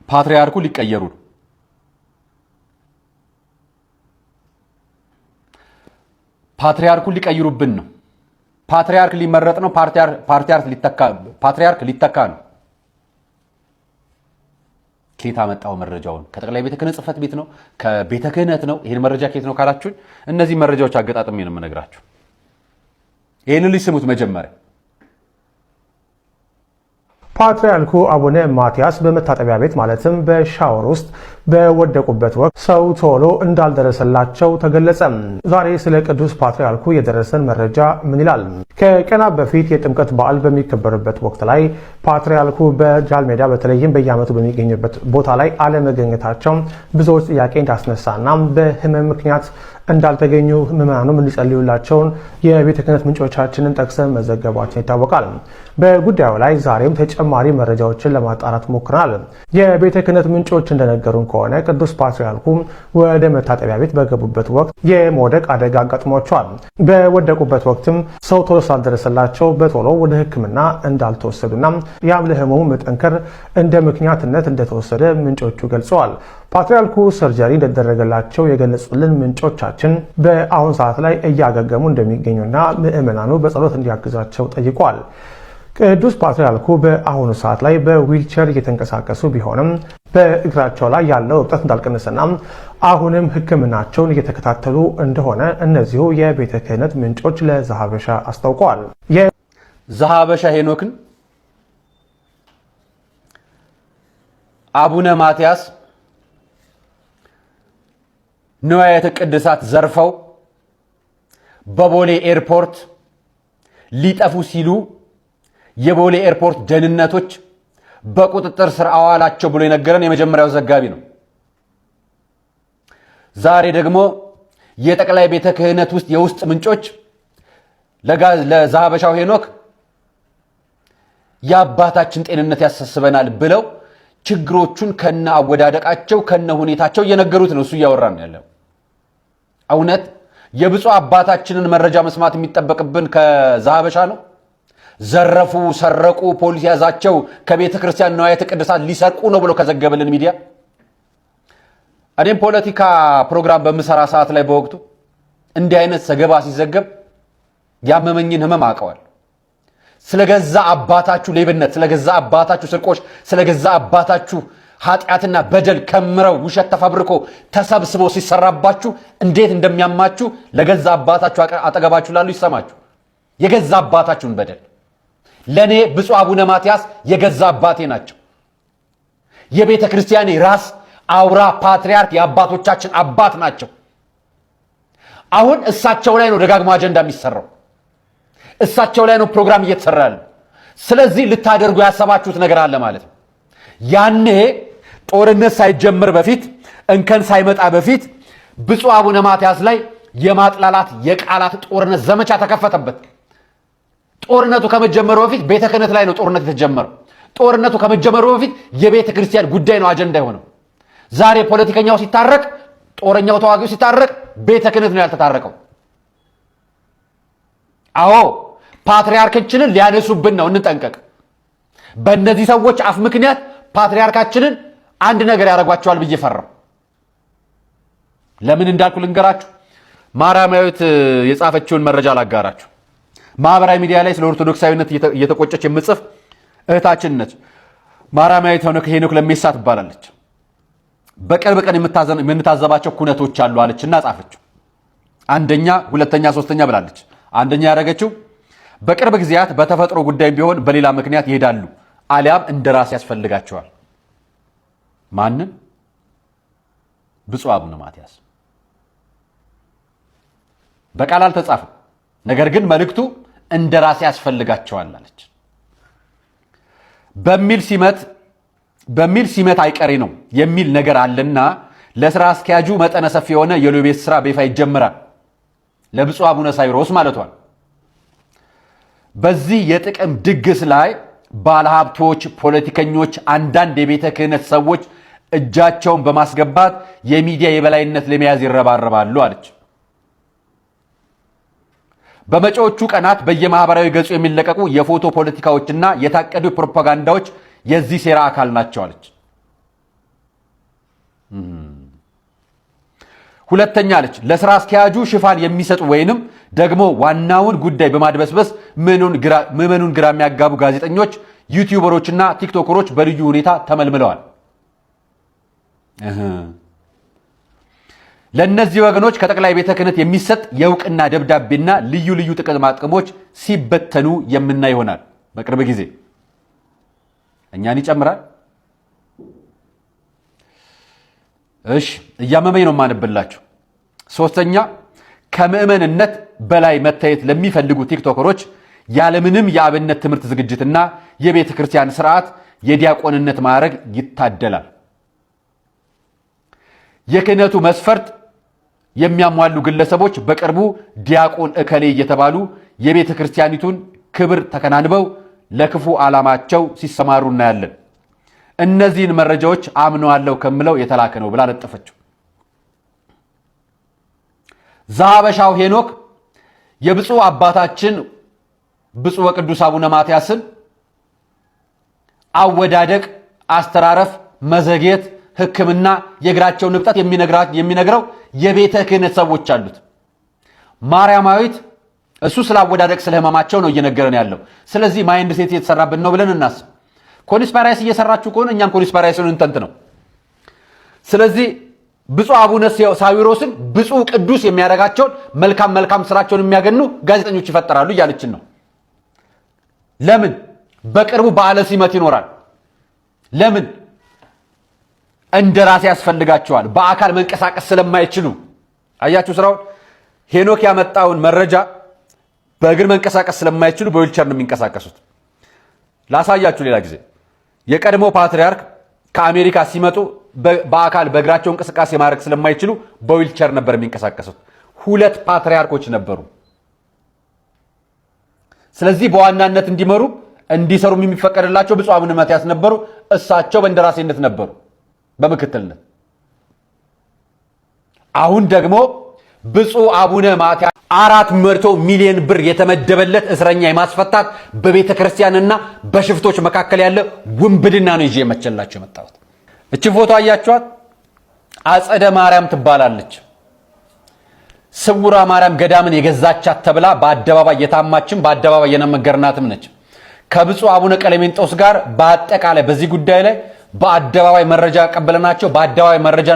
ፓትርያርኩ ሊቀየሩ ነው። ፓትርያርኩ ሊቀይሩብን ነው። ፓትርያርክ ሊመረጥ ነው። ፓትርያርክ ሊተካ ነው። ከየት አመጣው መረጃውን? ከጠቅላይ ቤተ ክህነት ጽሕፈት ቤት ነው? ከቤተ ክህነት ነው? ይሄን መረጃ ከየት ነው ካላችሁኝ፣ እነዚህ መረጃዎች አገጣጥሜ ነው የምነግራችሁ። ይሄንን ልስሙት መጀመሪያ። ፓትርያርኩ አቡነ ማትያስ በመታጠቢያ ቤት ማለትም በሻወር ውስጥ በወደቁበት ወቅት ሰው ቶሎ እንዳልደረሰላቸው ተገለጸ። ዛሬ ስለ ቅዱስ ፓትርያርኩ የደረሰን መረጃ ምን ይላል? ከቀናት በፊት የጥምቀት በዓል በሚከበርበት ወቅት ላይ ፓትርያርኩ በጃልሜዳ በተለይም በየዓመቱ በሚገኙበት ቦታ ላይ አለመገኘታቸው ብዙዎች ጥያቄ እንዳስነሳና በሕመም ምክንያት እንዳልተገኙ ምዕመናኑም እንዲጸልዩላቸውን የቤተ ክህነት ምንጮቻችንን ጠቅሰን መዘገባችን ይታወቃል። በጉዳዩ ላይ ዛሬም ተጨማሪ መረጃዎችን ለማጣራት ሞክረናል። የቤተ ክህነት ምንጮች እንደነገሩን ከሆነ ቅዱስ ፓትርያርኩ ወደ መታጠቢያ ቤት በገቡበት ወቅት የመውደቅ አደጋ አጋጥሟቸዋል። በወደቁበት ወቅትም ሰው ቶሎ ስላልደረሰላቸው በቶሎ ወደ ሕክምና እንዳልተወሰዱና ያም ለህመሙ መጠንከር እንደ ምክንያትነት እንደተወሰደ ምንጮቹ ገልጸዋል። ፓትርያርኩ ሰርጀሪ እንደተደረገላቸው የገለጹልን ምንጮቻችን በአሁን ሰዓት ላይ እያገገሙ እንደሚገኙና ምዕመናኑ በጸሎት እንዲያግዛቸው ጠይቋል። ቅዱስ ፓትርያርኩ በአሁኑ ሰዓት ላይ በዊልቸር እየተንቀሳቀሱ ቢሆንም በእግራቸው ላይ ያለው እብጠት እንዳልቀነሰና አሁንም ሕክምናቸውን እየተከታተሉ እንደሆነ እነዚሁ የቤተ ክህነት ምንጮች ለዛሀበሻ አስታውቀዋል። ዛሀበሻ ሄኖክን አቡነ ማትያስ ንዋያተ ቅድሳት ዘርፈው በቦሌ ኤርፖርት ሊጠፉ ሲሉ የቦሌ ኤርፖርት ደህንነቶች በቁጥጥር ስር አዋላቸው ብሎ የነገረን የመጀመሪያው ዘጋቢ ነው። ዛሬ ደግሞ የጠቅላይ ቤተ ክህነት ውስጥ የውስጥ ምንጮች ለዛሀበሻው ሄኖክ የአባታችን ጤንነት ያሳስበናል ብለው ችግሮቹን ከነ አወዳደቃቸው ከነ ሁኔታቸው እየነገሩት ነው። እሱ እያወራን ያለው እውነት የብፁዕ አባታችንን መረጃ መስማት የሚጠበቅብን ከዛሀበሻ ነው። ዘረፉ፣ ሰረቁ፣ ፖሊስ ያዛቸው፣ ከቤተ ክርስቲያን ንዋያተ ቅድሳት ሊሰርቁ ነው ብሎ ከዘገበልን ሚዲያ እኔም ፖለቲካ ፕሮግራም በምሰራ ሰዓት ላይ በወቅቱ እንዲህ አይነት ዘገባ ሲዘገብ ያመመኝን ህመም አውቀዋል። ስለገዛ አባታችሁ ሌብነት፣ ስለገዛ አባታችሁ ስርቆሽ፣ ስለገዛ አባታችሁ ኃጢአትና በደል ከምረው ውሸት ተፈብርኮ ተሰብስቦ ሲሰራባችሁ እንዴት እንደሚያማችሁ ለገዛ አባታችሁ አጠገባችሁ ላሉ ይሰማችሁ። የገዛ አባታችሁን በደል ለኔ ብፁዕ አቡነ ማትያስ የገዛ አባቴ ናቸው። የቤተ ክርስቲያኔ ራስ አውራ ፓትርያርክ የአባቶቻችን አባት ናቸው። አሁን እሳቸው ላይ ነው ደጋግሞ አጀንዳ የሚሰራው። እሳቸው ላይ ነው ፕሮግራም እየተሰራ ያለው። ስለዚህ ልታደርጉ ያሰባችሁት ነገር አለ ማለት ነው። ያኔ ጦርነት ሳይጀምር በፊት እንከን ሳይመጣ በፊት ብፁዕ አቡነ ማትያስ ላይ የማጥላላት የቃላት ጦርነት ዘመቻ ተከፈተበት። ጦርነቱ ከመጀመሩ በፊት ቤተ ክህነት ላይ ነው ጦርነት የተጀመረው። ጦርነቱ ከመጀመሩ በፊት የቤተ ክርስቲያን ጉዳይ ነው አጀንዳ የሆነው። ዛሬ ፖለቲከኛው ሲታረቅ፣ ጦረኛው ተዋጊው ሲታረቅ፣ ቤተ ክህነት ነው ያልተታረቀው። አዎ ፓትርያርካችንን ሊያነሱብን ነው፣ እንጠንቀቅ። በእነዚህ ሰዎች አፍ ምክንያት ፓትርያርካችንን አንድ ነገር ያደርጓቸዋል ብዬ ፈራው። ለምን እንዳልኩ ልንገራችሁ። ማርያማዊት የጻፈችውን መረጃ ላጋራችሁ። ማህበራዊ ሚዲያ ላይ ስለ ኦርቶዶክሳዊነት እየተቆጨች የምጽፍ እህታችን ነች። ማርያማዊት ሄኖክ ለሜሳ ትባላለች። በቅርብ ቀን የምንታዘባቸው ኩነቶች አሉ አለችና ጻፈችው። አንደኛ፣ ሁለተኛ፣ ሶስተኛ ብላለች። አንደኛ ያደረገችው በቅርብ ጊዜያት በተፈጥሮ ጉዳይ ቢሆን በሌላ ምክንያት ይሄዳሉ አሊያም እንደራስ ያስፈልጋቸዋል። ማንን? ብፁዕ አቡነ ማትያስ። በቃል አልተጻፈም፣ ነገር ግን መልእክቱ እንደራስ ያስፈልጋቸዋል አለች። በሚል ሲመት አይቀሬ ነው የሚል ነገር አለና ለስራ አስኪያጁ መጠነ ሰፊ የሆነ የሎቤት ስራ በይፋ ይጀምራል። ለብፁዕ አቡነ ሳይሮስ ማለቷል። በዚህ የጥቅም ድግስ ላይ ባለሀብቶች፣ ፖለቲከኞች፣ አንዳንድ የቤተ ክህነት ሰዎች እጃቸውን በማስገባት የሚዲያ የበላይነት ለመያዝ ይረባረባሉ አለች። በመጪዎቹ ቀናት በየማህበራዊ ገጹ የሚለቀቁ የፎቶ ፖለቲካዎችና የታቀዱ ፕሮፓጋንዳዎች የዚህ ሴራ አካል ናቸው አለች። ሁለተኛ አለች ለስራ አስኪያጁ ሽፋን የሚሰጡ ወይንም ደግሞ ዋናውን ጉዳይ በማድበስበስ ምዕመኑን ግራ የሚያጋቡ ጋዜጠኞች፣ ዩቲዩበሮችና ቲክቶከሮች በልዩ ሁኔታ ተመልምለዋል። ለነዚህ ወገኖች ከጠቅላይ ቤተ ክህነት የሚሰጥ የእውቅና ደብዳቤና ልዩ ልዩ ጥቅማ ጥቅሞች ሲበተኑ የምናይ ይሆናል በቅርብ ጊዜ። እኛን ይጨምራል። እሺ እያመመኝ ነው ማነብላችሁ። ሶስተኛ ከምዕመንነት በላይ መታየት ለሚፈልጉ ቲክቶከሮች ያለምንም የአብነት ትምህርት ዝግጅትና የቤተ ክርስቲያን ስርዓት የዲያቆንነት ማዕረግ ይታደላል። የክህነቱ መስፈርት የሚያሟሉ ግለሰቦች በቅርቡ ዲያቆን እከሌ እየተባሉ የቤተ ክርስቲያኒቱን ክብር ተከናንበው ለክፉ ዓላማቸው ሲሰማሩ እናያለን። እነዚህን መረጃዎች አምነዋለሁ ከምለው የተላከ ነው ብላ ለጠፈችው። ዘሐበሻው ሄኖክ የብፁዕ አባታችን ብፁዕ ወቅዱስ አቡነ ማትያስን አወዳደቅ፣ አስተራረፍ፣ መዘግየት፣ ሕክምና፣ የእግራቸውን ንብጠት የሚነግረው የቤተ ክህነት ሰዎች አሉት። ማርያማዊት እሱ ስለ አወዳደቅ ስለ ህመማቸው ነው እየነገረን ያለው። ስለዚህ ማይንድ ሴት እየተሰራብን ነው ብለን እናስብ። ኮንስፓይረሲ እየሰራችሁ ከሆነ እኛም ኮንስፓይረሲውን እንተንት ነው። ስለዚህ ብፁዕ አቡነ ሳዊሮስን ብፁዕ ቅዱስ የሚያደርጋቸውን መልካም ስራቸውን የሚያገኑ ጋዜጠኞች ይፈጠራሉ እያለችን ነው። ለምን? በቅርቡ በዓለ ሲመት ይኖራል። ለምን? እንደራሴ ያስፈልጋቸዋል። በአካል መንቀሳቀስ ስለማይችሉ አያችሁ ስራውን። ሄኖክ ያመጣውን መረጃ በእግር መንቀሳቀስ ስለማይችሉ በዊልቸር ነው የሚንቀሳቀሱት። ላሳያችሁ ሌላ ጊዜ። የቀድሞ ፓትርያርክ ከአሜሪካ ሲመጡ በአካል በእግራቸው እንቅስቃሴ ማድረግ ስለማይችሉ በዊልቸር ነበር የሚንቀሳቀሱት። 2 ፓትርያርኮች ነበሩ። ስለዚህ በዋናነት እንዲሰሩ የሚፈቀድላቸው ብፁዕ አቡነ ማትያስ ነበሩ። እሳቸው በእንደራሴነት ነበሩ በምክትልነት። አሁን ደግሞ ብፁዕ አቡነ ማትያስ 400 ሚሊዮን ብር የተመደበለት እስረኛ የማስፈታት በቤተ ክርስቲያንና በሽፍቶች መካከል ያለ ውንብድና ነው ይዤ የመቸላችሁ የመጣሁት። እቺ ፎቶ አያችኋት? አጸደ ማርያም ትባላለች። ስውሯ ማርያም ገዳምን የገዛቻት ተብላ በአደባባይ የታማችን በአደባባይ የነመገርናትም ነች። ከብፁዕ አቡነ ቀለሜንጦስ ጋር በአጠቃላይ በዚህ ጉዳይ ላይ በአደባባይ መረጃ ቀበለናቸው። በአደባባይ መረጃ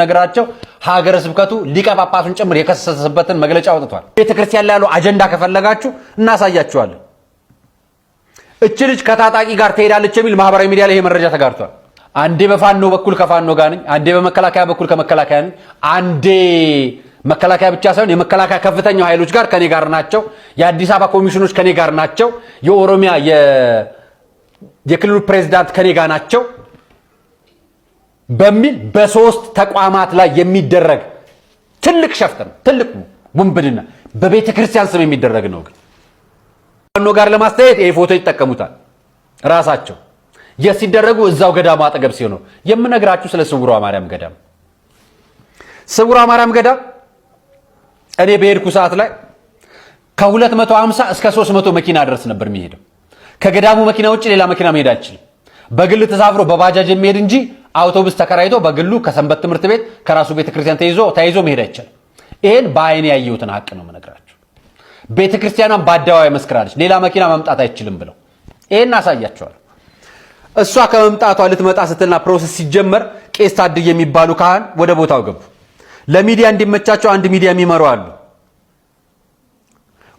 ነገራቸው። ሀገረ ስብከቱ ሊቀ ጳጳሱን ጭምር የከሰሰበትን መግለጫ አውጥቷል። ቤተክርስቲያን ላይ ያለው አጀንዳ ከፈለጋችሁ እናሳያችኋለን። እች ልጅ ከታጣቂ ጋር ትሄዳለች የሚል ማህበራዊ ሚዲያ ላይ ይሄ መረጃ ተጋርቷል። አንዴ በፋኖ በኩል ከፋኖ ጋር ነኝ፣ አንዴ በመከላከያ በኩል ከመከላከያ ነኝ፣ አንዴ መከላከያ ብቻ ሳይሆን የመከላከያ ከፍተኛው ኃይሎች ጋር ከኔ ጋር ናቸው፣ የአዲስ አበባ ኮሚሽኖች ከኔ ጋር ናቸው፣ የኦሮሚያ የክልሉ ፕሬዝዳንት ከኔ ጋር ናቸው በሚል በ3 ተቋማት ላይ የሚደረግ ትልቅ ሸፍጥ ነው። ትልቅ ውንብድና በቤተ ክርስቲያን ስም የሚደረግ ነው። ግን ፋኖ ጋር ለማስተያየት ይሄ ፎቶ ይጠቀሙታል ራሳቸው። የሲደረጉ እዛው ገዳሙ አጠገብ ሲሆኑ የምነግራችሁ ስለ ስውሯ ማርያም ገዳም። ስውሯ ማርያም ገዳም እኔ በሄድኩ ሰዓት ላይ ከ250 እስከ 300 መኪና ድረስ ነበር የሚሄደው። ከገዳሙ መኪና ውጭ ሌላ መኪና መሄድ አይችልም። በግል ተሳፍሮ በባጃጅ የሚሄድ እንጂ አውቶቡስ ተከራይቶ በግሉ ከሰንበት ትምህርት ቤት ከራሱ ቤተክርስቲያን ተይዞ መሄድ አይቻልም። ይሄን በአይኔ ያየሁትን ሀቅ ነው የምነግራችሁ። ቤተክርስቲያኗን በአደባባይ መስክራለች፣ ሌላ መኪና መምጣት አይችልም ብለው። ይሄን አሳያቸዋለሁ። እሷ ከመምጣቷ ልትመጣ ስትልና ፕሮሰስ ሲጀመር ቄስ ታድዬ የሚባሉ ካህን ወደ ቦታው ገቡ። ለሚዲያ እንዲመቻቸው አንድ ሚዲያ የሚመሩ አሉ።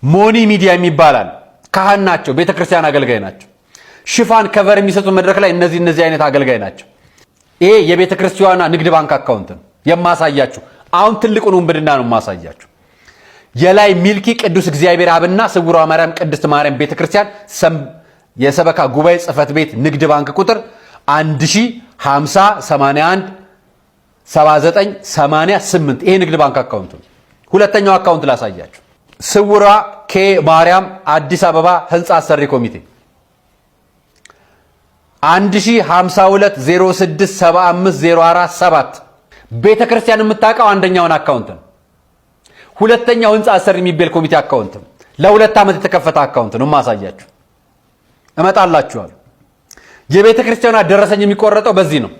ሞኒ ሚዲያ የሚባላል ካህን ናቸው፣ ቤተክርስቲያን አገልጋይ ናቸው። ሽፋን ከቨር የሚሰጡ መድረክ ላይ እነዚህ አይነት አገልጋይ ናቸው። ይሄ የቤተክርስቲያኗ ንግድ ባንክ አካውንት ነው የማሳያችሁ። አሁን ትልቁን ውንብድና ነው የማሳያችሁ። የላይ ሚልኪ ቅዱስ እግዚአብሔር አብና ስውሯ ማርያም ቅድስት ማርያም ቤተክርስቲያን የሰበካ ጉባኤ ጽሕፈት ቤት ንግድ ባንክ ቁጥር 1050817988 ይሄ ንግድ ባንክ አካውንት ነው። ሁለተኛው አካውንት ላሳያችሁ። ስውሯ ኬ ማርያም አዲስ አበባ ህንፃ አሰሪ ኮሚቴ 105206750447 ቤተክርስቲያን የምታውቀው አንደኛውን አካውንት ነው። ሁለተኛው ህንፃ አሰሪ የሚባል ኮሚቴ አካውንት ነው። ለ2 ዓመት የተከፈተ አካውንት ነው ማሳያችሁ። እመጣላችኋል። የቤተክርስቲያኗ ደረሰኝ የሚቆረጠው በዚህ ነው።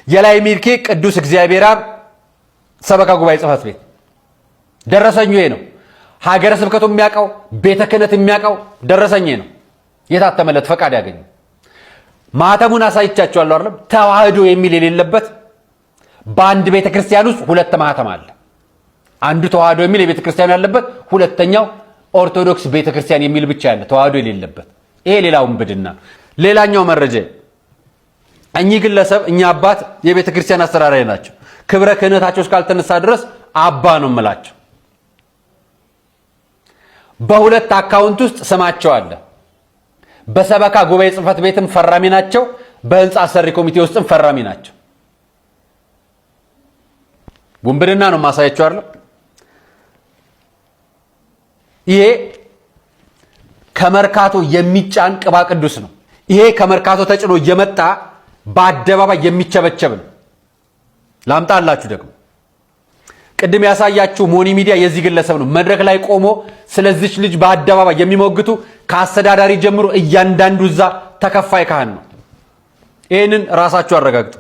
የላይ ሚልኪ ቅዱስ እግዚአብሔር አብ ሰበካ ጉባኤ ጽሕፈት ቤት ደረሰኙ ይሄ ነው። ሀገረ ስብከቱ የሚያውቀው ቤተ ክህነት የሚያውቀው ደረሰኝ ነው። የታተመለት ፈቃድ ያገኘ ማህተሙን አሳይቻቸዋለሁ አይደል? ተዋህዶ የሚል የሌለበት በአንድ ቤተ ክርስቲያን ውስጥ ሁለት ማህተም አለ። አንዱ ተዋህዶ የሚል የቤተ ክርስቲያኑ ያለበት፣ ሁለተኛው ኦርቶዶክስ ቤተ ክርስቲያን የሚል ብቻ ያለ ተዋህዶ የሌለበት። ይሄ ሌላው ውንብድና። ሌላኛው መረጃ እኚህ ግለሰብ እኛ አባት የቤተ ክርስቲያን አስተዳዳሪ ናቸው። ክብረ ክህነታቸው እስካልተነሳ ድረስ አባ ነው የምላቸው። በሁለት አካውንት ውስጥ ስማቸው አለ። በሰበካ ጉባኤ ጽሕፈት ቤትም ፈራሚ ናቸው፣ በህንፃ አሰሪ ኮሚቴ ውስጥም ፈራሚ ናቸው። ውንብድና ነው ማሳያቸው አይደል? ይሄ ከመርካቶ የሚጫን ቅባ ቅዱስ ነው። ይሄ ከመርካቶ ተጭኖ እየመጣ በአደባባይ የሚቸበቸብ ነው። ላምጣላችሁ ደግሞ ቅድም ያሳያችሁ ሞኒ ሚዲያ የዚህ ግለሰብ ነው። መድረክ ላይ ቆሞ ስለዚች ልጅ በአደባባይ የሚሞግቱ ከአስተዳዳሪ ጀምሮ እያንዳንዱ እዛ ተከፋይ ካህን ነው። ይህንን ራሳችሁ አረጋግጡ።